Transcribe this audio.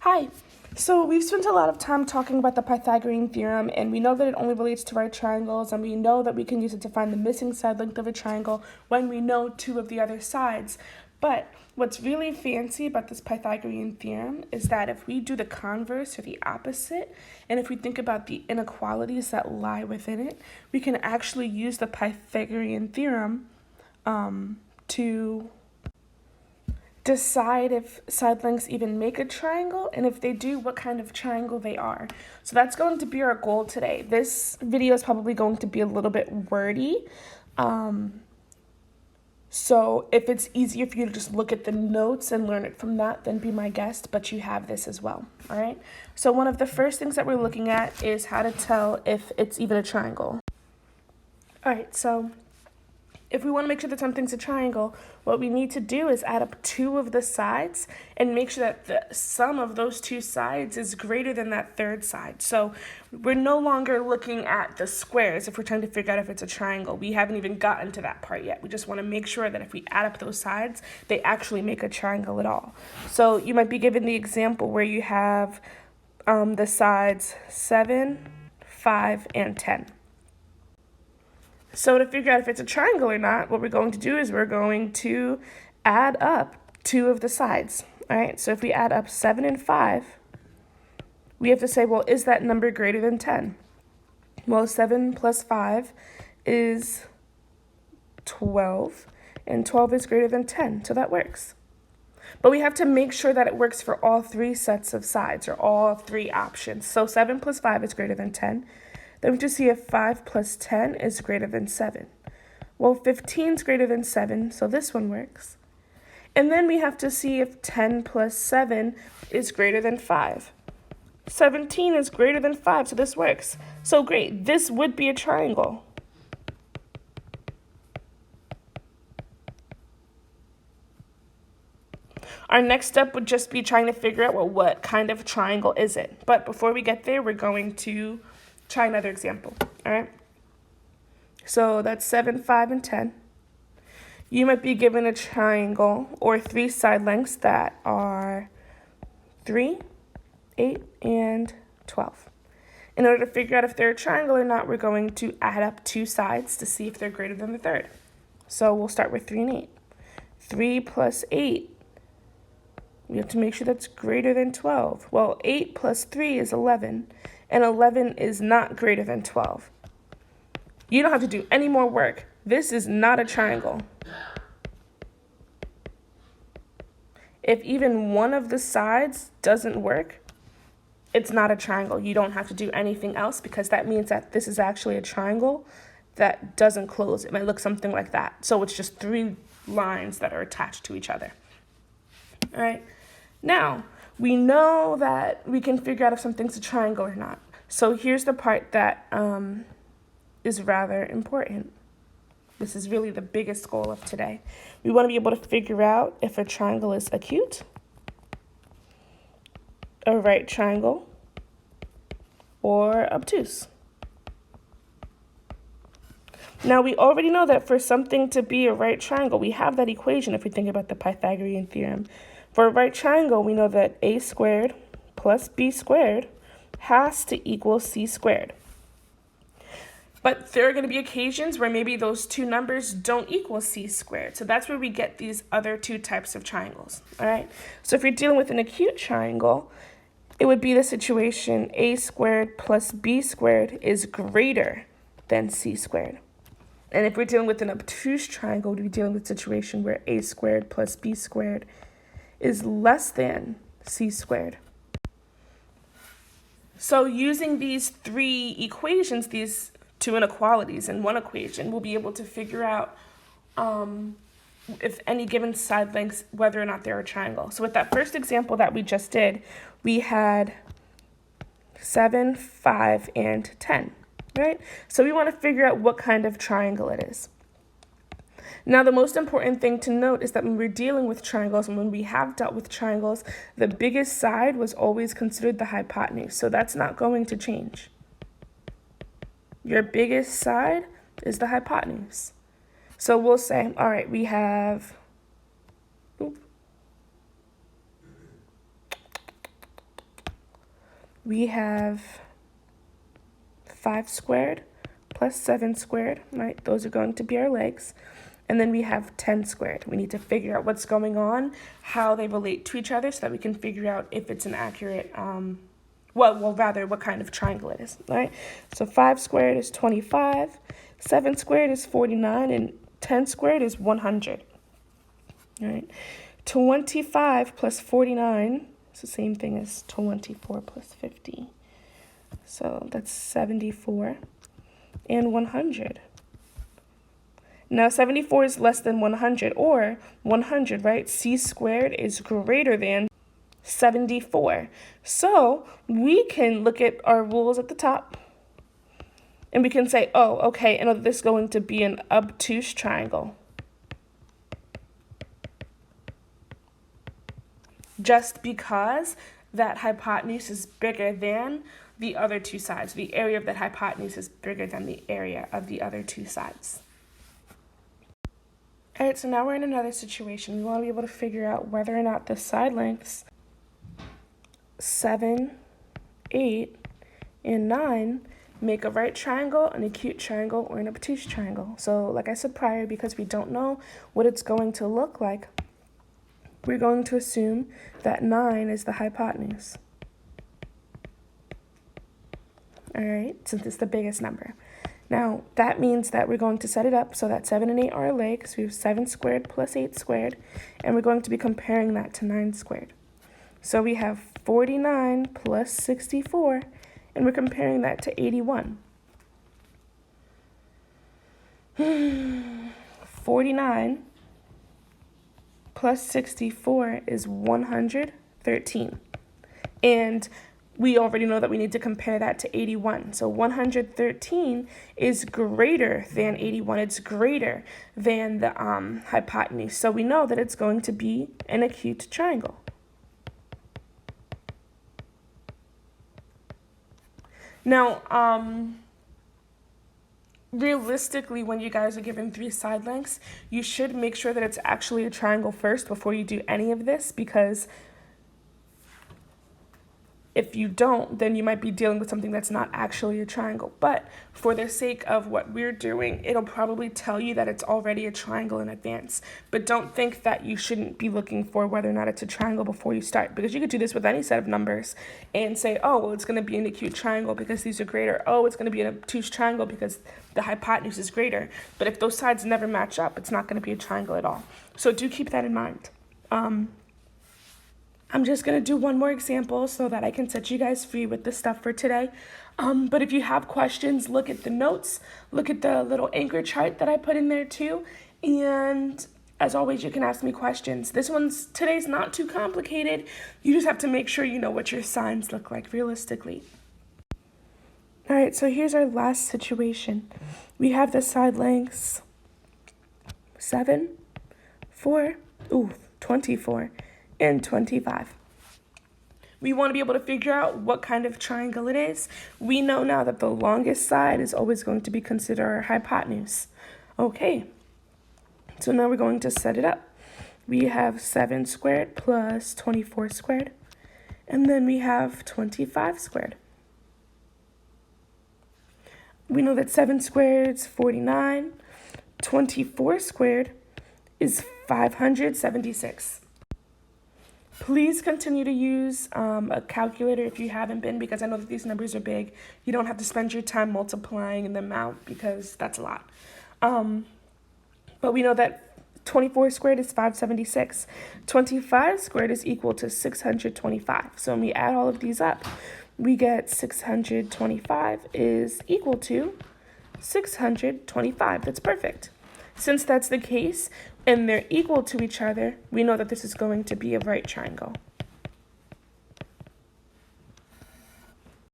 Hi. So we've spent a lot of time talking about the Pythagorean theorem, and we know that it only relates to right triangles, and we know that we can use it to find the missing side length of a triangle when we know two of the other sides. But what's really fancy about this Pythagorean theorem is that if we do the converse or the opposite, and if we think about the inequalities that lie within it, we can actually use the Pythagorean theorem to decide if side lengths even make a triangle, and if they do, what kind of triangle they are. So that's going to be our goal today. This video is probably going to be a little bit wordy. So if it's easier for you to just look at the notes and learn it from that, then be my guest, but you have this as well, all right? So one of the first things that we're looking at is how to tell if it's even a triangle. All right, so if we want to make sure that something's a triangle, what we need to do is add up two of the sides and make sure that the sum of those two sides is greater than that third side. So we're no longer looking at the squares if we're trying to figure out if it's a triangle. We haven't even gotten to that part yet. We just want to make sure that if we add up those sides, they actually make a triangle at all. So you might be given the example where you have the sides 7, 5, and 10. So to figure out if it's a triangle or not, what we're going to do is we're going to add up two of the sides. All right, so if we add up 7 and 5, we have to say, well, is that number greater than 10? Well, 7 plus 5 is 12, and 12 is greater than 10, so that works. But we have to make sure that it works for all three sets of sides, or all three options. So 7 plus 5 is greater than 10. Then we have to see if 5 plus 10 is greater than 7. Well, 15 is greater than 7, so this one works. And then we have to see if 10 plus 7 is greater than 5. 17 is greater than 5, so this works. So great, this would be a triangle. Our next step would just be trying to figure out, well, what kind of triangle is it? But before we get there, we're going to try another example, all right? So that's 7, 5, and 10. You might be given a triangle or three side lengths that are 3, 8, and 12. In order to figure out if they're a triangle or not, we're going to add up two sides to see if they're greater than the third. So we'll start with 3 and 8. 3 plus 8, we have to make sure that's greater than 12. Well, 8 plus 3 is 11. And 11 is not greater than 12. You don't have to do any more work. This is not a triangle. If even one of the sides doesn't work, it's not a triangle. You don't have to do anything else because that means that this is actually a triangle that doesn't close. It might look something like that. So it's just three lines that are attached to each other. All right. Now, we know that we can figure out if something's a triangle or not. So here's the part that is rather important. This is really the biggest goal of today. We want to be able to figure out if a triangle is acute, a right triangle, or obtuse. Now, we already know that for something to be a right triangle, we have that equation if we think about the Pythagorean theorem. For a right triangle, we know that a squared plus b squared has to equal c squared. But there are going to be occasions where maybe those two numbers don't equal c squared. So that's where we get these other two types of triangles, all right? So if you're dealing with an acute triangle, it would be the situation a squared plus b squared is greater than c squared. And if we're dealing with an obtuse triangle, we'd be dealing with a situation where a squared plus b squared is less than c squared. So using these three equations, these two inequalities in one equation, we'll be able to figure out if any given side lengths, whether or not they're a triangle. So with that first example that we just did, we had 7, 5, and 10, right? So we want to figure out what kind of triangle it is. Now, the most important thing to note is that when we're dealing with triangles and when we have dealt with triangles, the biggest side was always considered the hypotenuse. So that's not going to change. Your biggest side is the hypotenuse. So we'll say, all right, we have we have 5 squared plus 7 squared, right? Those are going to be our legs. And then we have 10 squared. We need to figure out what's going on, how they relate to each other, so that we can figure out if it's an accurate, what kind of triangle it is, right? So 5 squared is 25, 7 squared is 49, and 10 squared is 100, right? 25 plus 49 is the same thing as 24 plus 50. So that's 74 and 100. Now 74 is less than 100, or 100, right? C squared is greater than 74. So we can look at our rules at the top, and we can say, oh, okay, and this is going to be an obtuse triangle. Just because that hypotenuse is bigger than the other two sides. The area of that hypotenuse is bigger than the area of the other two sides. All right, so now we're in another situation. We want to be able to figure out whether or not the side lengths 7, 8, and 9 make a right triangle, an acute triangle, or an obtuse triangle. So like I said prior, because we don't know what it's going to look like, we're going to assume that 9 is the hypotenuse. All right, since it's the biggest number. Now, that means that we're going to set it up so that 7 and 8 are our legs. We have 7 squared plus 8 squared, and we're going to be comparing that to 9 squared. So we have 49 plus 64, and we're comparing that to 81. 49 plus 64 is 113. And we already know that we need to compare that to 81. So 113 is greater than 81. It's greater than the hypotenuse. So we know that it's going to be an acute triangle. Now, realistically, when you guys are given 3 side lengths, you should make sure that it's actually a triangle first before you do any of this, because if you don't, then you might be dealing with something that's not actually a triangle. But for the sake of what we're doing, it'll probably tell you that it's already a triangle in advance. But don't think that you shouldn't be looking for whether or not it's a triangle before you start, because you could do this with any set of numbers and say, oh, well, it's going to be an acute triangle because these are greater. Oh, it's going to be an obtuse triangle because the hypotenuse is greater. But if those sides never match up, it's not going to be a triangle at all. So do keep that in mind. I'm just going to do one more example so that I can set you guys free with the stuff for today. But if you have questions, look at the notes, look at the little anchor chart that I put in there too. And as always, you can ask me questions. Today's not too complicated. You just have to make sure you know what your signs look like realistically. All right, so here's our last situation. We have the side lengths 7, 4, 24, and 25. We want to be able to figure out what kind of triangle it is. We know now that the longest side is always going to be considered our hypotenuse. Okay, so now we're going to set it up. We have 7 squared plus 24 squared, and then we have 25 squared. We know that 7 squared is 49, 24 squared is 576. Please continue to use a calculator if you haven't been, because I know that these numbers are big. You don't have to spend your time multiplying them out because that's a lot. But we know that 24 squared is 576. 25 squared is equal to 625. So when we add all of these up, we get 625 is equal to 625. That's perfect. Since that's the case, and they're equal to each other, we know that this is going to be a right triangle.